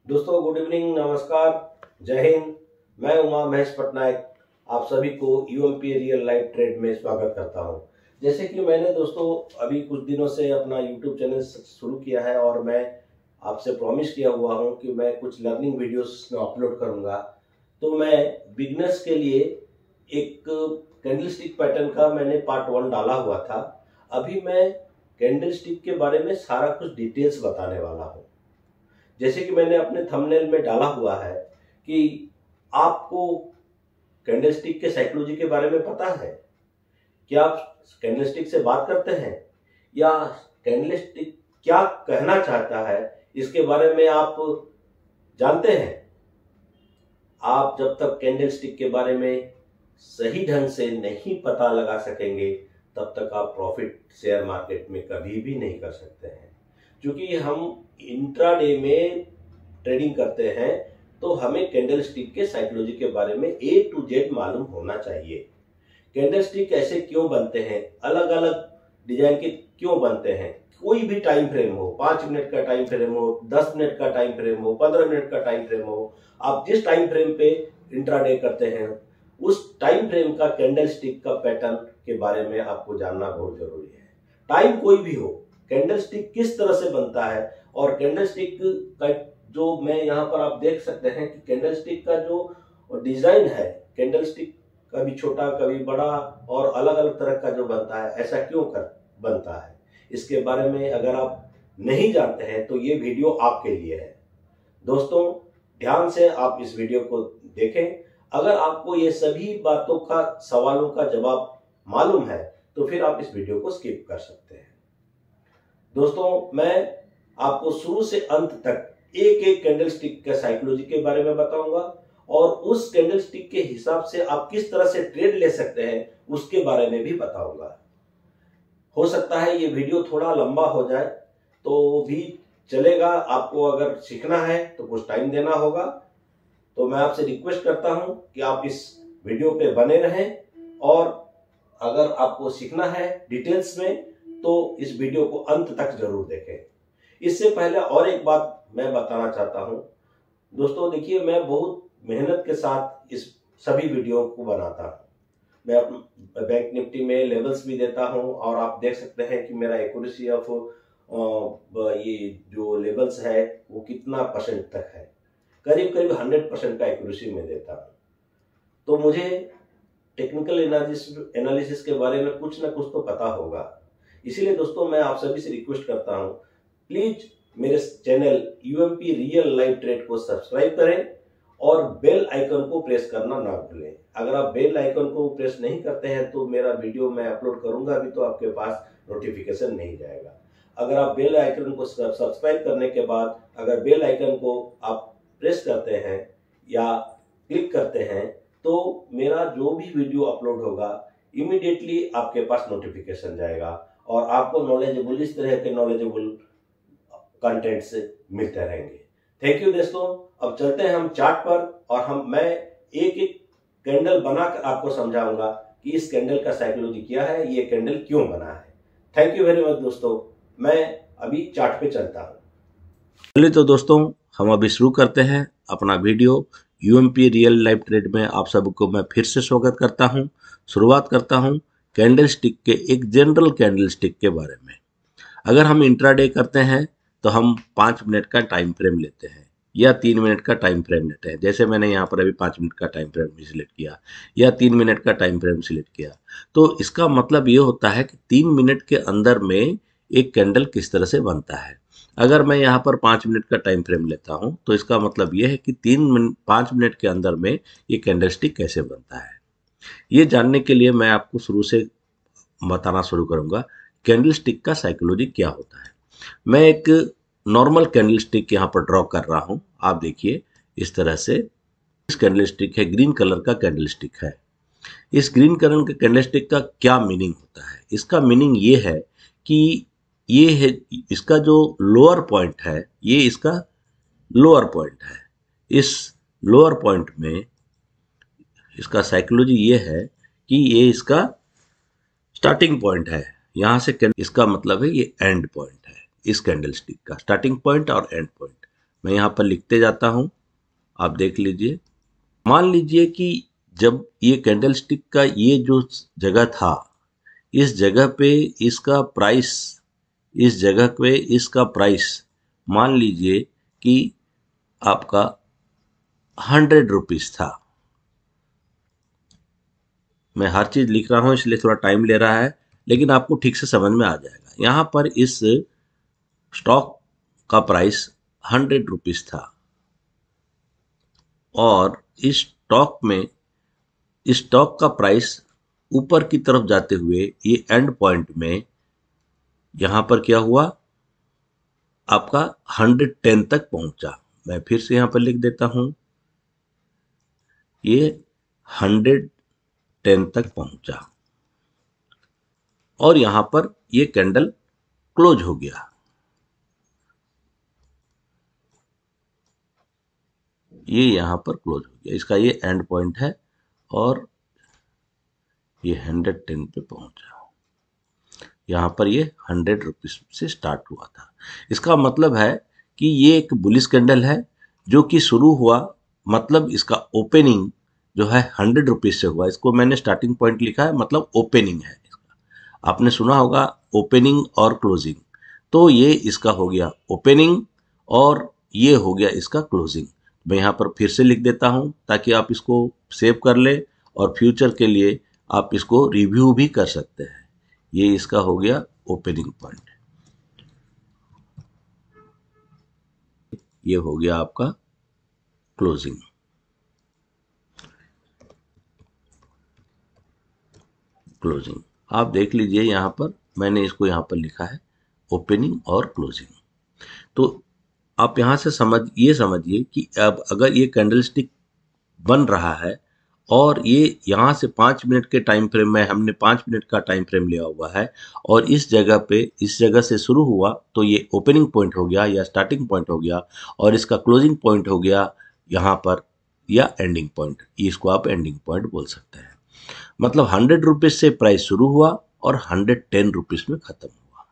दोस्तों good evening, नमस्कार, जय हिंद। मैं उमा महेश पटनायक आप सभी को यूएमपी रियल लाइफ ट्रेड में स्वागत करता हूं। जैसे कि मैंने दोस्तों अभी कुछ दिनों से अपना यूट्यूब चैनल शुरू किया है और मैं आपसे प्रॉमिस किया हुआ हूं कि मैं कुछ लर्निंग वीडियोस में अपलोड करूंगा। तो मैं बिगनर्स के लिए एक कैंडलस्टिक पैटर्न का मैंने पार्ट 1 डाला हुआ था। अभी मैं कैंडलस्टिक के बारे में सारा कुछ डिटेल्स बताने वाला हूँ। जैसे कि मैंने अपने थंबनेल में डाला हुआ है कि आपको कैंडलस्टिक के साइकोलॉजी के बारे में पता है। क्या आप कैंडलस्टिक से बात करते हैं या कैंडलस्टिक क्या कहना चाहता है इसके बारे में आप जानते हैं। आप जब तक कैंडलस्टिक के बारे में सही ढंग से नहीं पता लगा सकेंगे तब तक आप प्रॉफिट शेयर मार्केट में कभी भी नहीं कर सकते हैं। क्योंकि हम इंट्राडे में ट्रेडिंग करते हैं तो हमें कैंडलस्टिक के साइकोलॉजी के बारे में A to Z मालूम होना चाहिए। कैंडलस्टिक ऐसे क्यों बनते हैं, अलग अलग डिजाइन के क्यों बनते हैं, कोई भी टाइम फ्रेम हो, 5 मिनट का टाइम फ्रेम हो, 10 मिनट का टाइम फ्रेम हो, 15 मिनट का टाइम फ्रेम हो, आप जिस टाइम फ्रेम पे इंट्राडे करते हैं उस टाइम फ्रेम का कैंडलस्टिक का पैटर्न के बारे में आपको जानना बहुत जरूरी है। टाइम कोई भी हो, कैंडलस्टिक किस तरह से बनता है और कैंडलस्टिक का जो मैं यहाँ पर आप देख सकते हैं कि कैंडलस्टिक का जो डिजाइन है, कैंडलस्टिक कभी छोटा कभी बड़ा और अलग अलग तरह का जो बनता है, ऐसा क्यों कर बनता है, इसके बारे में अगर आप नहीं जानते हैं तो ये वीडियो आपके लिए है। दोस्तों ध्यान से आप इस वीडियो को देखें। अगर आपको ये सभी बातों का सवालों का जवाब मालूम है तो फिर आप इस वीडियो को स्किप कर सकते हैं। दोस्तों मैं आपको शुरू से अंत तक एक एक कैंडलस्टिक के साइकोलॉजी के बारे में बताऊंगा और उस कैंडलस्टिक के हिसाब से आप किस तरह से ट्रेड ले सकते हैं उसके बारे में भी बताऊंगा। हो सकता है ये वीडियो थोड़ा लंबा हो जाए तो भी चलेगा। आपको अगर सीखना है तो कुछ टाइम देना होगा। तो मैं आपसे रिक्वेस्ट करता हूं कि आप इस वीडियो पे बने रहें और अगर आपको सीखना है डिटेल्स में तो इस वीडियो को अंत तक जरूर देखें। इससे पहले और एक बात मैं बताना चाहता हूं। दोस्तों देखिए, मैं बहुत मेहनत के साथ इस सभी वीडियो को बनाता हूं। मैं बैंक निफ्टी में लेवल्स भी देता हूं और आप देख सकते हैं कि मेरा एक्यूरेसी ऑफ ये जो लेवल्स है वो कितना परसेंट तक है। करीब करीब 100% का एक्यूरेसी में देता हूं। तो मुझे टेक्निकल एनालिसिस के बारे में कुछ ना कुछ तो पता होगा। इसीलिए दोस्तों मैं आप सभी से रिक्वेस्ट करता हूं, प्लीज मेरे channel UMP real life trade को सब्सक्राइब करें और बेल आइकन को प्रेस करना ना भूलें। अगर आप बेल आइकन को प्रेस नहीं करते हैं तो मेरा वीडियो मैं अपलोड करूंगा भी तो आपके पास नोटिफिकेशन नहीं जाएगा। अगर आप बेल आइकन को सब्सक्राइब करने के बाद अगर बेल आइकन को आप प्रेस करते हैं या क्लिक करते हैं तो मेरा जो भी वीडियो अपलोड होगा इमीडिएटली आपके पास नोटिफिकेशन जाएगा और आपको नॉलेजेबल इस तरह के नॉलेजेबल कंटेंट से मिलते रहेंगे। थैंक यू दोस्तों। अब चलते हैं हम चार्ट पर और मैं एक एक कैंडल बनाकर आपको समझाऊंगा कि इस कैंडल का साइकोलॉजी क्या है, ये कैंडल क्यों बना है। थैंक यू वेरी मच दोस्तों। मैं अभी चार्ट पे चलता हूं। चलिए तो दोस्तों हम अभी शुरू करते हैं अपना video. UMP real life trade में आप सबको मैं फिर से स्वागत करता हूं। शुरुआत करता हूं कैंडलस्टिक के एक जनरल कैंडलस्टिक के बारे में। अगर हम इंट्राडे करते हैं तो हम 5 मिनट का टाइम फ्रेम लेते हैं या 3 मिनट का टाइम फ्रेम लेते हैं। जैसे मैंने यहाँ पर अभी 5 मिनट का टाइम फ्रेम सिलेक्ट किया या 3 मिनट का टाइम फ्रेम सिलेक्ट किया। तो इसका मतलब ये होता है कि 3 मिनट के अंदर में एक कैंडल किस तरह से बनता है। अगर मैं यहाँ पर 5 मिनट का टाइम फ्रेम लेता हूँ तो इसका मतलब ये है कि 5 मिनट के अंदर में ये कैंडलस्टिक कैसे बनता है। ये जानने के लिए मैं आपको शुरू से बताना शुरू करूंगा कैंडलस्टिक का साइकोलॉजी क्या होता है। मैं एक नॉर्मल कैंडलस्टिक यहाँ पर ड्रॉ कर रहा हूँ। आप देखिए इस तरह से इस कैंडलस्टिक है, ग्रीन कलर का कैंडलस्टिक है। इस ग्रीन कलर के कैंडलस्टिक का क्या मीनिंग होता है? इसका मीनिंग ये है कि ये है इसका जो लोअर पॉइंट है, ये इसका लोअर पॉइंट है। इस लोअर पॉइंट में इसका साइकोलॉजी ये है कि ये इसका स्टार्टिंग पॉइंट है। यहाँ से इसका मतलब है ये एंड पॉइंट है। इस कैंडलस्टिक का स्टार्टिंग पॉइंट और एंड पॉइंट मैं यहाँ पर लिखते जाता हूँ, आप देख लीजिए। मान लीजिए कि जब ये कैंडलस्टिक का ये जो जगह था, इस जगह पे इसका प्राइस, इस जगह पे इसका प्राइस मान लीजिए कि आपका 100 रुपीज था। मैं हर चीज लिख रहा हूं इसलिए थोड़ा टाइम ले रहा है, लेकिन आपको ठीक से समझ में आ जाएगा। यहां पर इस स्टॉक का प्राइस 100 रुपीज था और इस स्टॉक में, इस स्टॉक का प्राइस ऊपर की तरफ जाते हुए ये एंड पॉइंट में यहां पर क्या हुआ, आपका 110 तक पहुंचा। मैं फिर से यहां पर लिख देता हूं, ये 110 तक पहुंचा और यहां पर ये कैंडल क्लोज हो गया। ये यहां पर क्लोज हो गया, इसका ये एंड पॉइंट है और ये 110 पे पहुंचा। यहां पर ये 100 रुपीज से स्टार्ट हुआ था। इसका मतलब है कि ये एक बुलिश कैंडल है जो कि शुरू हुआ, मतलब इसका ओपनिंग जो है 100 रुपीज से हुआ। इसको मैंने स्टार्टिंग पॉइंट लिखा है, मतलब ओपनिंग है इसका। आपने सुना होगा ओपनिंग और क्लोजिंग, तो ये इसका हो गया ओपनिंग और ये हो गया इसका क्लोजिंग। मैं यहाँ पर फिर से लिख देता हूँ ताकि आप इसको सेव कर ले और फ्यूचर के लिए आप इसको रिव्यू भी कर सकते हैं। ये इसका हो गया ओपनिंग पॉइंट, ये हो गया आपका क्लोजिंग। क्लोजिंग आप देख लीजिए, यहां पर मैंने इसको यहां पर लिखा है ओपनिंग और क्लोजिंग। तो आप यहां से समझिए कि अब अगर ये कैंडलस्टिक बन रहा है और ये यहां से 5 मिनट के टाइम फ्रेम में, हमने 5 मिनट का टाइम फ्रेम लिया हुआ है और इस जगह पे, इस जगह से शुरू हुआ तो ये ओपनिंग पॉइंट हो गया या स्टार्टिंग पॉइंट हो गया और इसका क्लोजिंग पॉइंट हो गया यहाँ पर, या एंडिंग पॉइंट। इसको आप एंडिंग पॉइंट बोल सकते हैं। मतलब 100 रुपीज से प्राइस शुरू हुआ और 110 रुपीज में खत्म हुआ।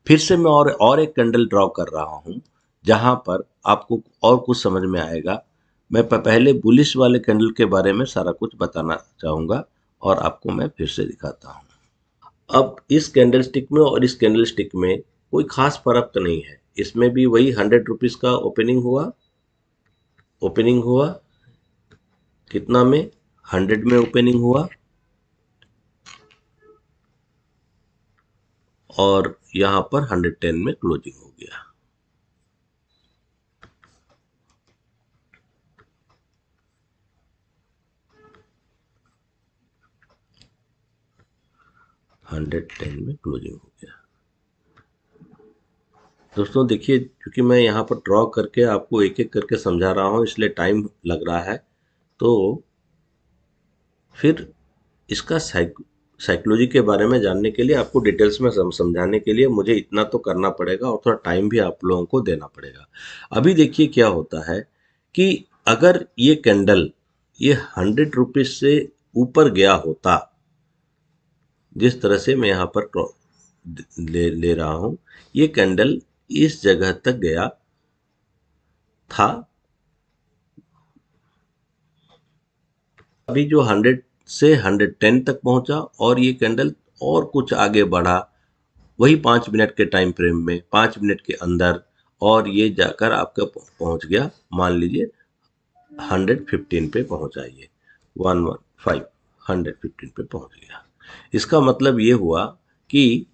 फिर से मैं और एक कैंडल ड्रॉ कर रहा हूं जहां पर आपको और कुछ समझ में आएगा। मैं पहले बुलिश वाले कैंडल के बारे में सारा कुछ बताना चाहूंगा और आपको मैं फिर से दिखाता हूं। अब इस कैंडलस्टिक में और इस कैंडलस्टिक में कोई खास फर्क तो नहीं है। इसमें भी वही 100 रुपीज का ओपनिंग हुआ, ओपनिंग हुआ कितना में, 100 में ओपनिंग हुआ और यहां पर 110 में क्लोजिंग हो गया। $110 में क्लोजिंग हो गया। दोस्तों देखिए, क्योंकि मैं यहाँ पर ड्रॉ करके आपको एक एक करके समझा रहा हूँ इसलिए टाइम लग रहा है, तो फिर इसका साइकोलॉजी के बारे में जानने के लिए, आपको डिटेल्स में समझाने के लिए मुझे इतना तो करना पड़ेगा और थोड़ा टाइम भी आप लोगों को देना पड़ेगा। अभी देखिए क्या होता है कि अगर ये कैंडल ये 100 रुपीज से ऊपर गया होता, जिस तरह से मैं यहाँ पर ले रहा हूं, ये कैंडल इस जगह तक गया था। अभी जो 100 से 110 तक पहुंचा और ये कैंडल और कुछ आगे बढ़ा वही 5 मिनट के टाइम फ्रेम में, 5 मिनट के अंदर, और ये जाकर आपका पहुंच गया, मान लीजिए 115 पे पहुंचा, ये 115 115 पे पहुंच गया। इसका मतलब ये हुआ कि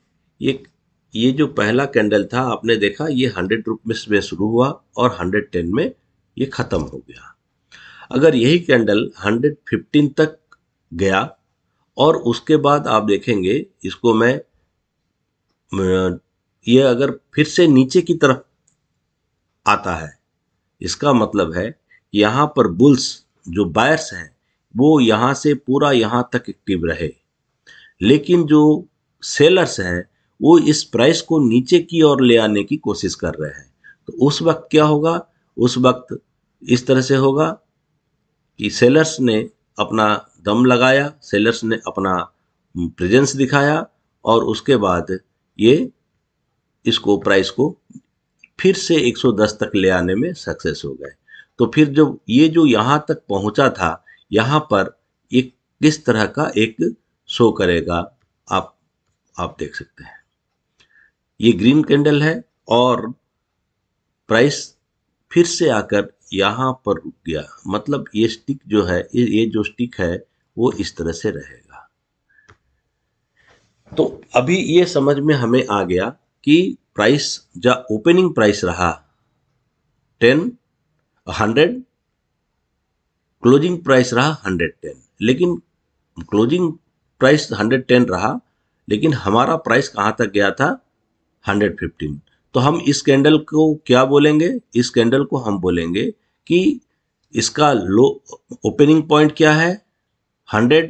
ये जो पहला कैंडल था आपने देखा, ये 100 रुपीज में शुरू हुआ और 110 में ये खत्म हो गया। अगर यही कैंडल 115 तक गया और उसके बाद आप देखेंगे इसको मैं, ये अगर फिर से नीचे की तरफ आता है, इसका मतलब है यहां पर बुल्स जो बायर्स हैं वो यहां से पूरा यहां तक एक्टिव रहे, लेकिन जो सेलर्स हैं वो इस प्राइस को नीचे की ओर ले आने की कोशिश कर रहे हैं। तो उस वक्त क्या होगा, उस वक्त इस तरह से होगा कि सेलर्स ने अपना दम लगाया, सेलर्स ने अपना प्रेजेंस दिखाया और उसके बाद ये इसको प्राइस को फिर से 110 तक ले आने में सक्सेस हो गए। तो फिर जब ये जो यहाँ तक पहुंचा था, यहाँ पर एक किस तरह का एक शो करेगा, आप देख सकते हैं। ये ग्रीन कैंडल है और प्राइस फिर से आकर यहाँ पर रुक गया, मतलब ये स्टिक जो है, ये जो स्टिक है वो इस तरह से रहेगा। तो अभी ये समझ में हमें आ गया कि प्राइस जब ओपनिंग प्राइस रहा 100, क्लोजिंग प्राइस रहा 110, लेकिन क्लोजिंग प्राइस 110 रहा, लेकिन हमारा प्राइस कहाँ तक गया था, 115। तो हम इस कैंडल को क्या बोलेंगे, इस कैंडल को हम बोलेंगे कि इसका लो ओपनिंग पॉइंट क्या है 100,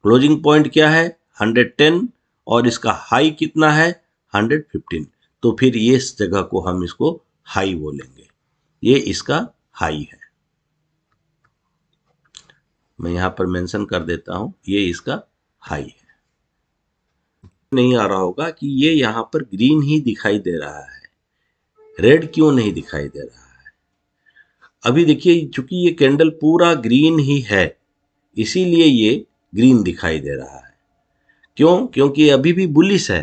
क्लोजिंग पॉइंट क्या है 110 और इसका हाई कितना है 115। तो फिर ये इस जगह को हम इसको हाई बोलेंगे, ये इसका हाई है। मैं यहां पर मेंशन कर देता हूं, ये इसका हाई है। नहीं आ रहा होगा कि ये यहां पर ग्रीन ही दिखाई दे रहा है, रेड क्यों नहीं दिखाई दे रहा है। अभी देखिए, चूंकि ये कैंडल पूरा ग्रीन ही है, इसीलिए ये ग्रीन दिखाई दे रहा है। क्यों? क्योंकि अभी भी बुलिश है।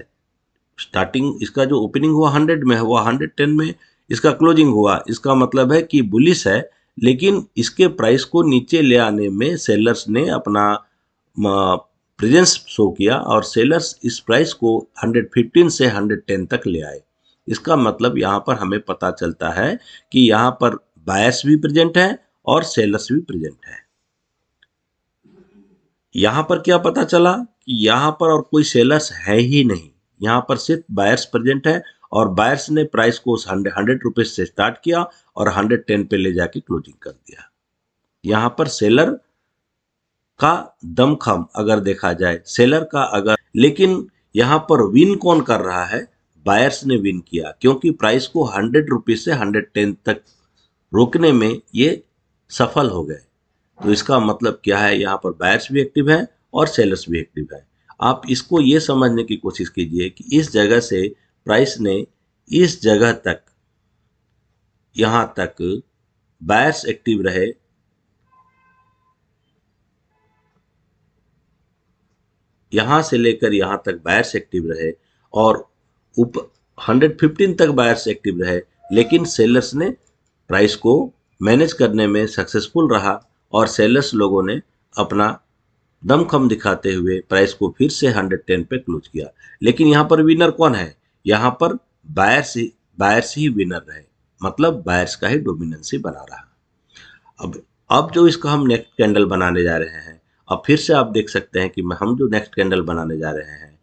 स्टार्टिंग इसका जो ओपनिंग हुआ 100 में हुआ, 110 में इसका क्लोजिंग हुआ, इसका मतलब है कि बुलिश है। लेकिन इसके प्राइस को नीचे ले आने में सेलर्स ने अपना प्रेजेंस शो किया और सेलर्स इस प्राइस को 115 से 110 तक ले आए। इसका मतलब यहाँ पर हमें पता चलता है कि यहाँ पर बायर्स भी प्रेजेंट है और सेलर्स भी प्रेजेंट है। यहाँ पर क्या पता चला कि यहाँ पर और कोई सेलर्स है ही नहीं, यहाँ पर सिर्फ बायर्स प्रेजेंट है और बायर्स ने प्राइस को 100 रुपीज से स्टार्ट किया और 110 पे ले जाके क्लोजिंग कर दिया। यहाँ पर सेलर का दमखम अगर देखा जाए, सेलर का अगर, लेकिन यहाँ पर विन कौन कर रहा है, बायर्स ने विन किया, क्योंकि प्राइस को 100 रुपीज से 110 तक रोकने में ये सफल हो गए। तो इसका मतलब क्या है, यहाँ पर बायर्स भी एक्टिव है और सेलर्स भी एक्टिव है। आप इसको ये समझने की कोशिश कीजिए कि इस जगह से प्राइस ने इस जगह तक, यहाँ तक बायर्स एक्टिव रहे, यहाँ से लेकर यहाँ तक बायर्स एक्टिव रहे और ऊपर 115 तक बायर्स एक्टिव रहे, लेकिन सेलर्स ने प्राइस को मैनेज करने में सक्सेसफुल रहा और सेलर्स लोगों ने अपना दमखम दिखाते हुए प्राइस को फिर से 110 पे क्लोज किया। लेकिन यहाँ पर विनर कौन है, यहाँ पर बायर्स ही विनर रहे, मतलब बायर्स का ही डोमिनेंसी बना रहा। अब जो इसका हम नेक्स्ट कैंडल बनाने जा रहे हैं, अब फिर से आप देख सकते हैं कि हम जो नेक्स्ट कैंडल बनाने जा रहे हैं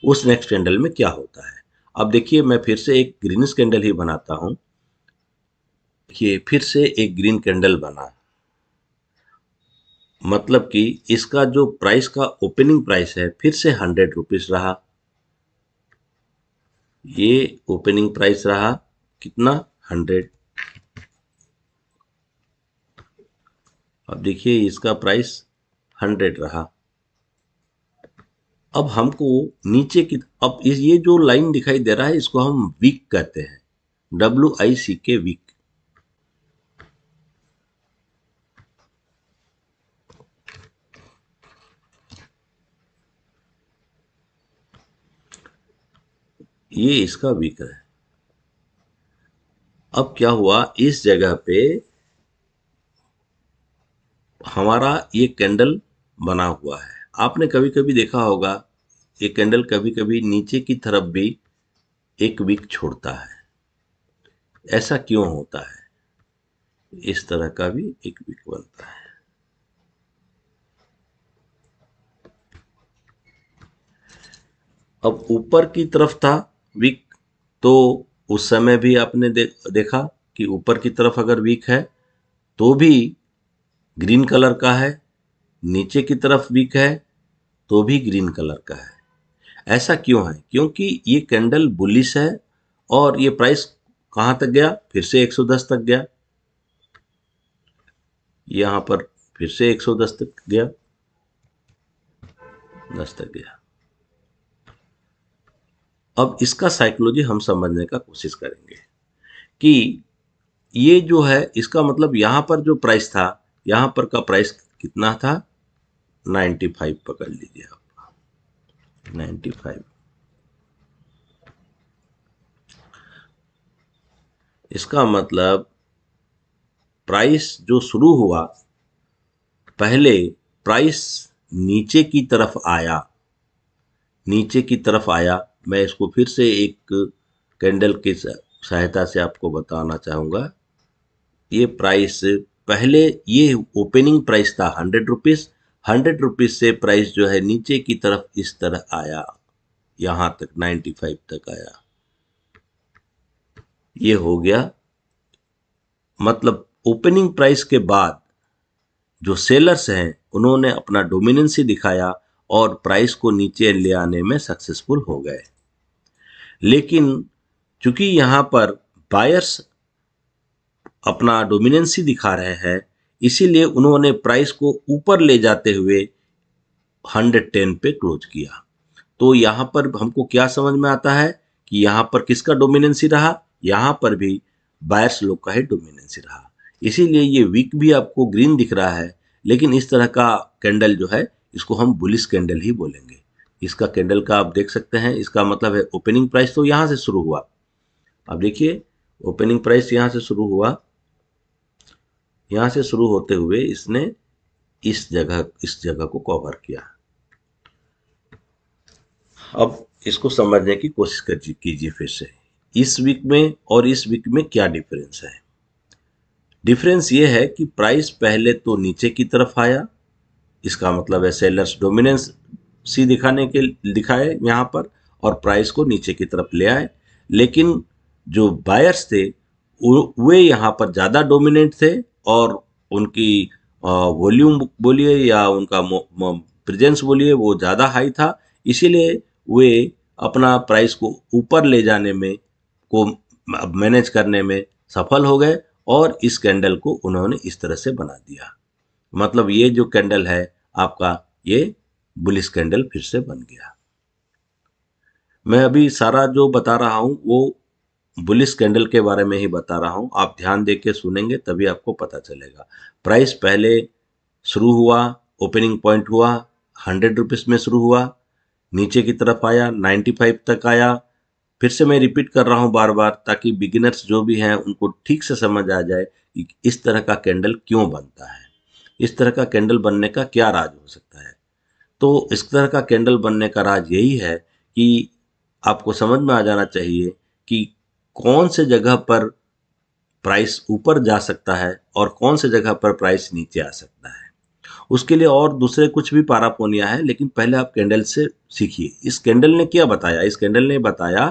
उस नेक्स्ट कैंडल में क्या होता है। अब देखिए, मैं फिर से एक ग्रीनिश कैंडल ही बनाता हूं। देखिए, फिर से एक ग्रीन कैंडल बना, मतलब कि इसका जो प्राइस का ओपनिंग प्राइस है फिर से 100 रुपीज रहा। ये ओपनिंग प्राइस रहा कितना, 100। अब देखिए, इसका प्राइस 100 रहा। अब हमको नीचे की, अब ये जो लाइन दिखाई दे रहा है इसको हम वीक कहते हैं, WICK, वीक। ये इसका वीक है। अब क्या हुआ, इस जगह पे हमारा ये कैंडल बना हुआ है। आपने कभी कभी देखा होगा ये कैंडल कभी कभी नीचे की तरफ भी एक वीक छोड़ता है। ऐसा क्यों होता है, इस तरह का भी एक वीक बनता है। अब ऊपर की तरफ था वीक, तो उस समय भी आपने देखा कि ऊपर की तरफ अगर वीक है तो भी ग्रीन कलर का है, नीचे की तरफ वीक है तो भी ग्रीन कलर का है। ऐसा क्यों है, क्योंकि ये कैंडल बुलिश है और ये प्राइस कहां तक गया, फिर से 110 तक गया। यहां पर फिर से 110 तक गया, 10 तक गया। अब इसका साइकोलॉजी हम समझने का कोशिश करेंगे कि ये जो है इसका मतलब यहाँ पर जो प्राइस था, यहाँ पर का प्राइस कितना था, 95 पकड़ लीजिए आप, 95। इसका मतलब प्राइस जो शुरू हुआ, पहले प्राइस नीचे की तरफ आया, नीचे की तरफ आया। मैं इसको फिर से एक कैंडल की सहायता से आपको बताना चाहूंगा। ये प्राइस पहले, ये ओपनिंग प्राइस था 100 रुपीज, 100 रुपीज से प्राइस जो है नीचे की तरफ इस तरह आया, यहां तक 95 तक आया। ये हो गया, मतलब ओपनिंग प्राइस के बाद जो सेलर्स हैं उन्होंने अपना डोमिनेंसी दिखाया और प्राइस को नीचे ले आने में सक्सेसफुल हो गए। लेकिन चूंकि यहां पर बायर्स अपना डोमिनेंसी दिखा रहे हैं, इसीलिए उन्होंने प्राइस को ऊपर ले जाते हुए 110 पे क्लोज किया। तो यहां पर हमको क्या समझ में आता है कि यहां पर किसका डोमिनेंसी रहा, यहां पर भी बायर्स लोग का ही डोमिनेंसी रहा। इसीलिए ये वीक भी आपको ग्रीन दिख रहा है, लेकिन इस तरह का कैंडल जो है इसको हम बुलिश कैंडल ही बोलेंगे। इसका कैंडल का आप देख सकते हैं, इसका मतलब है ओपनिंग प्राइस तो यहां से शुरू हुआ। अब देखिए, ओपनिंग प्राइस यहां से शुरू हुआ, यहां से शुरू होते हुए इसने इस जगह को कवर किया। अब इसको समझने की कोशिश कीजिए फिर से, इस वीक में और इस वीक में क्या डिफरेंस है। डिफरेंस ये है कि प्राइस पहले तो नीचे की तरफ आया, इसका मतलब है सेलर्स डोमिनेंस सी दिखाए यहां पर, और प्राइस को नीचे की तरफ ले आए। लेकिन जो बायर्स थे वे यहां पर ज्यादा डोमिनेंट थे, और उनकी वॉल्यूम बोलिए या उनका प्रेजेंस बोलिए वो ज्यादा हाई था। इसीलिए वे अपना प्राइस को ऊपर ले जाने में, को मैनेज करने में सफल हो गए, और इस कैंडल को उन्होंने इस तरह से बना दिया। मतलब ये जो कैंडल है आपका, ये बुलिश कैंडल फिर से बन गया। मैं अभी सारा जो बता रहा हूं वो बुलिश कैंडल के बारे में ही बता रहा हूं, आप ध्यान दे के सुनेंगे तभी आपको पता चलेगा। प्राइस पहले शुरू हुआ, ओपनिंग पॉइंट हुआ 100 रुपीज में शुरू हुआ, नीचे की तरफ आया 95 तक आया। फिर से मैं रिपीट कर रहा हूं बार बार, ताकि बिगिनर्स जो भी हैं उनको ठीक से समझ आ जाए कि इस तरह का कैंडल क्यों बनता है, इस तरह का कैंडल बनने का क्या राज हो सकता है। तो इस तरह का कैंडल बनने का राज यही है कि आपको समझ में आ जाना चाहिए कि कौन से जगह पर प्राइस ऊपर जा सकता है और कौन से जगह पर प्राइस नीचे आ सकता है। उसके लिए और दूसरे कुछ भी पारापोनिया है, लेकिन पहले आप कैंडल से सीखिए। इस कैंडल ने क्या बताया, इस कैंडल ने बताया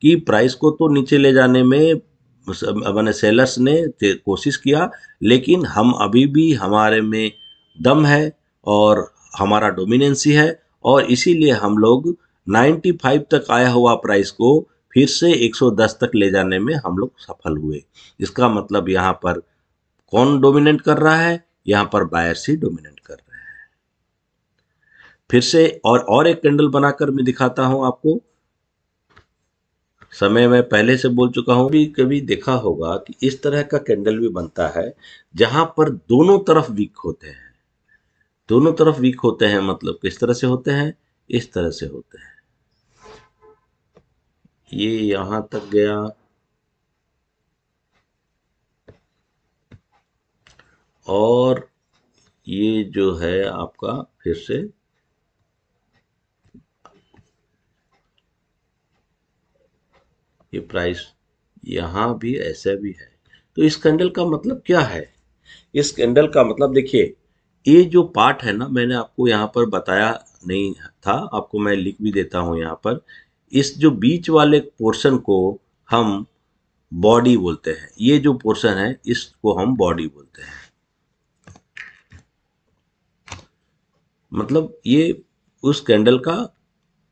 कि प्राइस को तो नीचे ले जाने में मैंने सेलर्स ने कोशिश किया, लेकिन हम अभी भी हमारे में दम है और हमारा डोमिनेंसी है, और इसीलिए हम लोग 95 तक आया हुआ प्राइस को फिर से 110 तक ले जाने में हम लोग सफल हुए। इसका मतलब यहाँ पर कौन डोमिनेट कर रहा है, यहाँ पर बायर्स ही डोमिनेट कर रहे हैं। फिर से और एक कैंडल बनाकर मैं दिखाता हूं आपको। समय मैं पहले से बोल चुका हूं, भी कभी देखा होगा कि इस तरह का कैंडल भी बनता है जहां पर दोनों तरफ वीक होते हैं। दोनों तरफ वीक होते हैं मतलब किस तरह से होते हैं, इस तरह से होते हैं। ये यहां तक गया, और ये जो है आपका फिर से ये प्राइस यहां भी ऐसा भी है। तो इस कैंडल का मतलब क्या है, इस कैंडल का मतलब देखिए, ये जो पार्ट है ना, मैंने आपको यहाँ पर बताया नहीं था, आपको मैं लिख भी देता हूँ यहाँ पर। इस जो बीच वाले पोर्शन को हम बॉडी बोलते हैं, ये जो पोर्शन है इसको हम बॉडी बोलते हैं। मतलब ये उस कैंडल का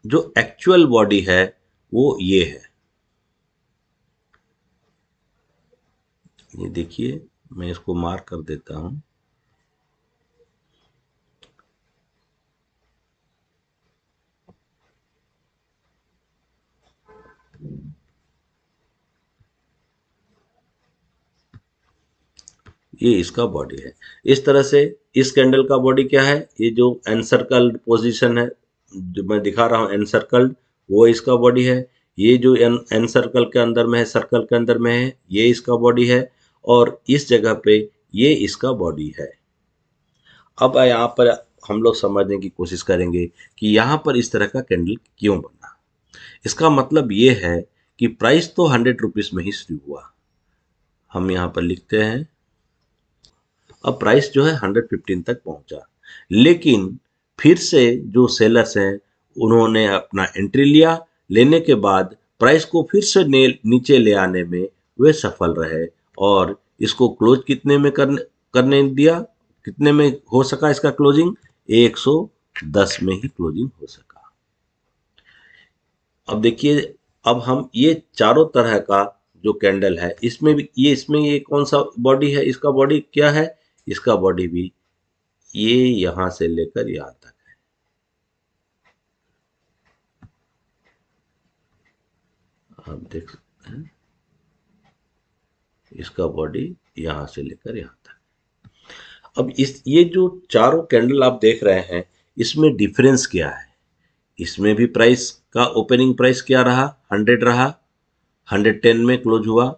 जो एक्चुअल बॉडी है वो ये है। ये देखिए, मैं इसको मार्क कर देता हूं। ये इसका बॉडी है। इस तरह से इस कैंडल का बॉडी क्या है, ये जो एनसर्कल्ड पोजीशन है जो मैं दिखा रहा हूँ एनसर्कल्ड, वो इसका बॉडी है। ये जो एनसर्कल के अंदर में है, सर्कल के अंदर में है, ये इसका बॉडी है। और इस जगह पे ये इसका बॉडी है। अब यहाँ पर हम लोग समझने की कोशिश करेंगे कि यहाँ पर इस तरह का कैंडल क्यों बना। इसका मतलब ये है कि प्राइस तो 100 रुपीज में ही शुरू हुआ। हम यहाँ पर लिखते हैं, अब प्राइस जो है 115 तक पहुंचा, लेकिन फिर से जो सेलर्स हैं उन्होंने अपना एंट्री लिया। लेने के बाद प्राइस को फिर से नीचे ले आने में वे सफल रहे और इसको क्लोज कितने में करने दिया, कितने में हो सका इसका क्लोजिंग, 110 में ही क्लोजिंग हो सका। अब देखिए, अब हम ये चारों तरह का जो कैंडल है इसमें भी ये कौन सा बॉडी है, इसका बॉडी क्या है, इसका बॉडी भी ये यहां से लेकर यहां तक है। आप देख सकते हैं इसका बॉडी यहां से लेकर यहां तक। अब ये जो चारों कैंडल आप देख रहे हैं इसमें डिफरेंस क्या है। इसमें भी प्राइस का ओपनिंग प्राइस क्या रहा, 100 रहा, 110 में क्लोज हुआ,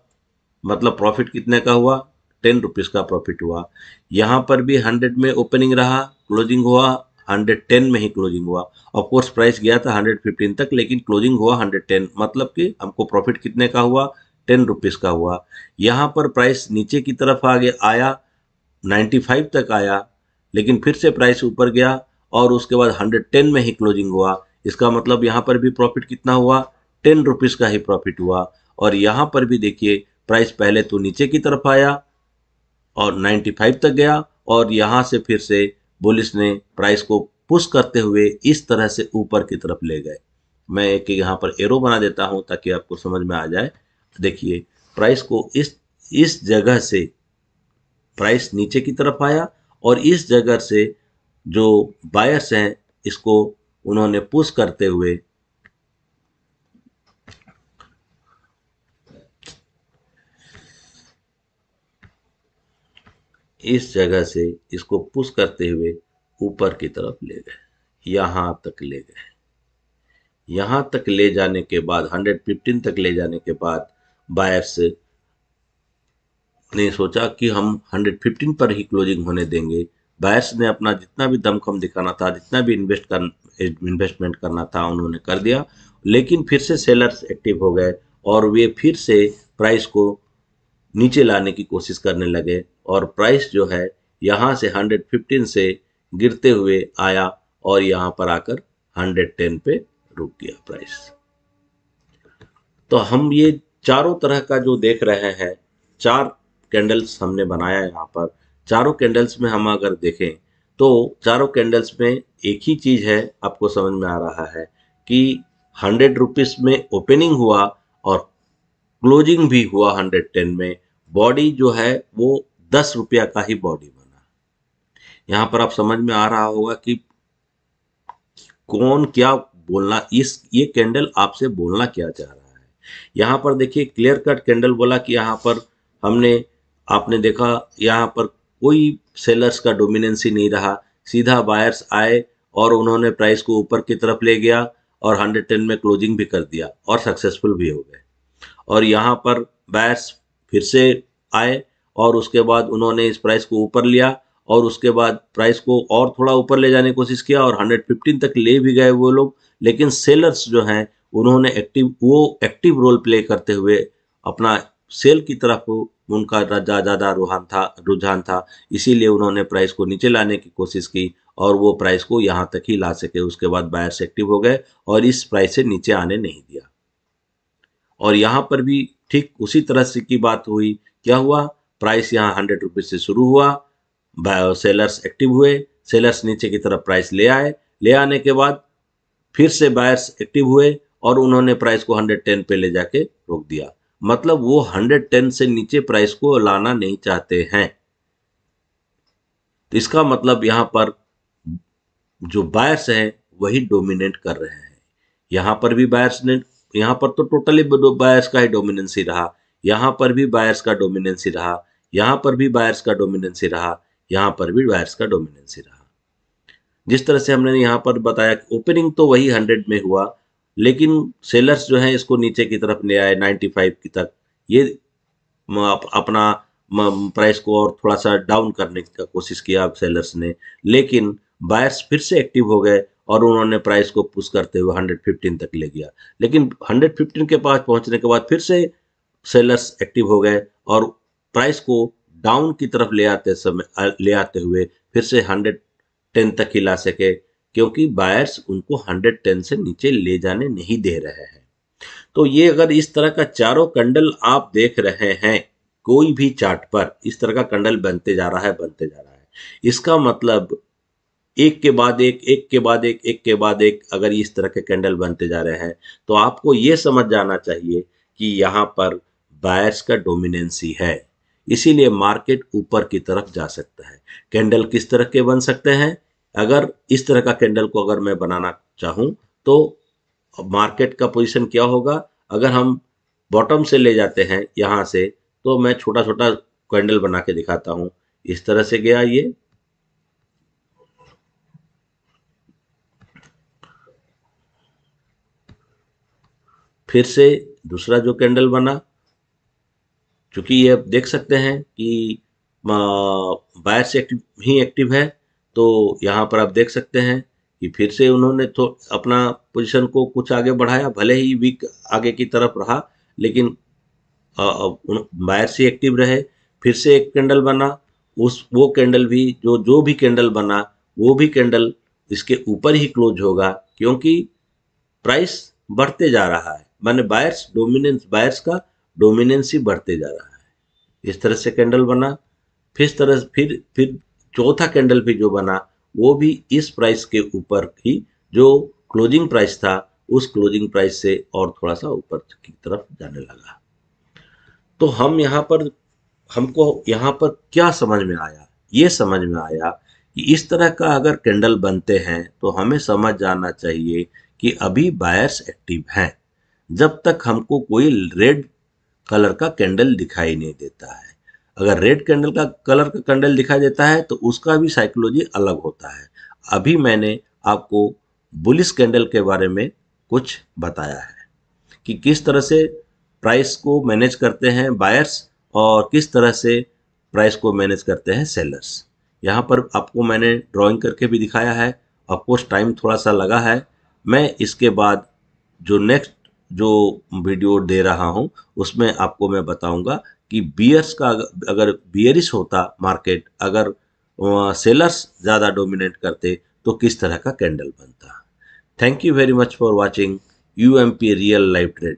मतलब प्रॉफिट कितने का हुआ, 10 रुपीज का प्रॉफिट हुआ। यहाँ पर भी 100 में ओपनिंग रहा, क्लोजिंग हुआ 110 में ही क्लोजिंग हुआ। ऑफ कोर्स प्राइस गया था 115 तक, लेकिन क्लोजिंग हुआ 110, मतलब कि हमको प्रॉफिट कितने का हुआ, 10 रुपीज का हुआ। यहाँ पर प्राइस नीचे की तरफ आया 95 तक आया, लेकिन फिर से प्राइस ऊपर गया और उसके बाद 110 में ही क्लोजिंग हुआ। इसका मतलब यहाँ पर भी प्रॉफिट कितना हुआ, 10 रुपीज का ही प्रॉफिट हुआ। और यहाँ पर भी देखिए प्राइस पहले तो नीचे की तरफ आया और 95 तक गया और यहाँ से फिर से बुलिस ने प्राइस को पुश करते हुए इस तरह से ऊपर की तरफ ले गए। मैं एक यहाँ पर एरो बना देता हूँ ताकि आपको समझ में आ जाए। देखिए प्राइस को इस जगह से प्राइस नीचे की तरफ आया और इस जगह से जो बायर्स हैं इसको उन्होंने पुश करते हुए इस जगह से इसको पुश करते हुए ऊपर की तरफ ले गए, यहां तक ले गए। यहां तक ले जाने के बाद 115 तक ले जाने के बाद बायर्स ने सोचा कि हम 115 पर ही क्लोजिंग होने देंगे। बायर्स ने अपना जितना भी दमखम दिखाना था, जितना भी इन्वेस्टमेंट करना था उन्होंने कर दिया, लेकिन फिर से सेलर्स एक्टिव हो गए और वे फिर से प्राइस को नीचे लाने की कोशिश करने लगे और प्राइस जो है यहाँ से 115 से गिरते हुए आया और यहाँ पर आकर 110 पे रुक गया प्राइस। तो हम ये चारों तरह का जो देख रहे हैं, 4 कैंडल्स हमने बनाया यहाँ पर। चारों कैंडल्स में हम अगर देखें तो चारों कैंडल्स में एक ही चीज है, आपको समझ में आ रहा है कि 100 रुपीज में ओपनिंग हुआ और क्लोजिंग भी हुआ 110 में। बॉडी जो है वो 10 रुपया का ही बॉडी बना। यहाँ पर आप समझ में आ रहा होगा कि कौन क्या बोलना, ये कैंडल आपसे बोलना क्या चाह रहा है। यहाँ पर देखिए क्लियर कट कैंडल बोला कि यहाँ पर आपने देखा यहाँ पर कोई सेलर्स का डोमिनेंसी नहीं रहा, सीधा बायर्स आए और उन्होंने प्राइस को ऊपर की तरफ ले गया और 110 में क्लोजिंग भी कर दिया और सक्सेसफुल भी हो गए। और यहाँ पर बायर्स फिर से आए और उसके बाद उन्होंने इस प्राइस को ऊपर लिया और उसके बाद प्राइस को और थोड़ा ऊपर ले जाने की कोशिश किया और 115 तक ले भी गए वो लोग। लेकिन सेलर्स जो हैं उन्होंने एक्टिव रोल प्ले करते हुए अपना सेल की तरफ उनका ज़्यादा रुझान था, इसीलिए उन्होंने प्राइस को नीचे लाने की कोशिश की और वो प्राइस को यहाँ तक ही ला सके। उसके बाद बायर्स एक्टिव हो गए और इस प्राइस से नीचे आने नहीं दिया। और यहाँ पर भी ठीक उसी तरह से की बात हुई। क्या हुआ, प्राइस यहाँ 100 रुपीज से शुरू हुआ, सेलर्स एक्टिव हुए, सेलर्स नीचे की तरफ प्राइस ले आए, ले आने के बाद फिर से बायर्स एक्टिव हुए और उन्होंने प्राइस को 110 पे ले जाके रोक दिया। मतलब वो 110 से नीचे प्राइस को लाना नहीं चाहते हैं। तो इसका मतलब यहाँ पर जो बायर्स हैं वही डोमिनेट कर रहे हैं। यहाँ पर भी बायर्स ने, यहाँ पर तो टोटली बायर्स का ही डोमिनेंसी रहा, यहाँ पर भी बायर्स का डोमिनेंसी रहा, यहाँ पर भी बायर्स का डोमिनेंसी रहा, यहाँ पर भी बायर्स का डोमिनेंसी रहा। जिस तरह से हमने यहाँ पर बताया कि ओपनिंग तो वही 100 में हुआ, लेकिन सेलर्स जो है इसको नीचे की तरफ ले आए 95 की तक। ये अपना प्राइस को और थोड़ा सा डाउन करने की कोशिश किया सेलर्स ने, लेकिन बायर्स फिर से एक्टिव हो गए और उन्होंने प्राइस को पुश करते हुए 115 तक ले गया। लेकिन 115 के पास पहुंचने के बाद फिर से सेलर्स एक्टिव हो गए और प्राइस को डाउन की तरफ ले आते हुए फिर से 110 तक ही ला सके, क्योंकि बायर्स उनको 110 से नीचे ले जाने नहीं दे रहे हैं। तो ये अगर इस तरह का चारों कैंडल आप देख रहे हैं, कोई भी चार्ट पर इस तरह का कैंडल बनते जा रहा है, इसका मतलब एक के बाद एक, एक के बाद एक, एक के बाद एक अगर इस तरह के कैंडल बनते जा रहे हैं, तो आपको ये समझ जाना चाहिए कि यहाँ पर बायर्स का डोमिनेंसी है, इसीलिए मार्केट ऊपर की तरफ जा सकता है। कैंडल किस तरह के बन सकते हैं? अगर इस तरह का कैंडल को अगर मैं बनाना चाहूं तो मार्केट का पोजीशन क्या होगा? अगर हम बॉटम से ले जाते हैं यहाँ से, तो मैं छोटा छोटा कैंडल बना के दिखाता हूं। इस तरह से गया ये, फिर से दूसरा जो कैंडल बना, चूंकि ये आप देख सकते हैं कि बायर से एक्टिव है, तो यहाँ पर आप देख सकते हैं कि फिर से उन्होंने तो अपना पोजीशन को कुछ आगे बढ़ाया, भले ही वीक आगे की तरफ रहा, लेकिन बायर से एक्टिव रहे। फिर से एक कैंडल बना, वो कैंडल भी जो भी कैंडल बना वो भी कैंडल इसके ऊपर ही क्लोज होगा, क्योंकि प्राइस बढ़ते जा रहा है, माने बायर्स का डोमिनेंसी बढ़ते जा रहा है। इस तरह से कैंडल बना, फिर चौथा कैंडल भी जो बना वो भी इस प्राइस के ऊपर ही, जो क्लोजिंग प्राइस था उस क्लोजिंग प्राइस से और थोड़ा सा ऊपर की तरफ जाने लगा। तो हमको यहाँ पर क्या समझ में आया? ये समझ में आया कि इस तरह का अगर कैंडल बनते हैं तो हमें समझ जाना चाहिए कि अभी बायर्स एक्टिव हैं, जब तक हमको कोई रेड कलर का कैंडल दिखाई नहीं देता है। अगर रेड कलर का कैंडल दिखाई देता है तो उसका भी साइकोलॉजी अलग होता है। अभी मैंने आपको बुलिश कैंडल के बारे में कुछ बताया है कि किस तरह से प्राइस को मैनेज करते हैं बायर्स और किस तरह से प्राइस को मैनेज करते हैं सेलर्स। यहाँ पर आपको मैंने ड्राइंग करके भी दिखाया है। ऑफकोर्स टाइम थोड़ा सा लगा है। मैं इसके बाद जो नेक्स्ट जो वीडियो दे रहा हूँ उसमें आपको मैं बताऊंगा कि बियर्स का अगर बियरिश होता मार्केट, अगर सेलर्स ज़्यादा डोमिनेट करते तो किस तरह का कैंडल बनता। Thank you very much for watching UMP real live trade.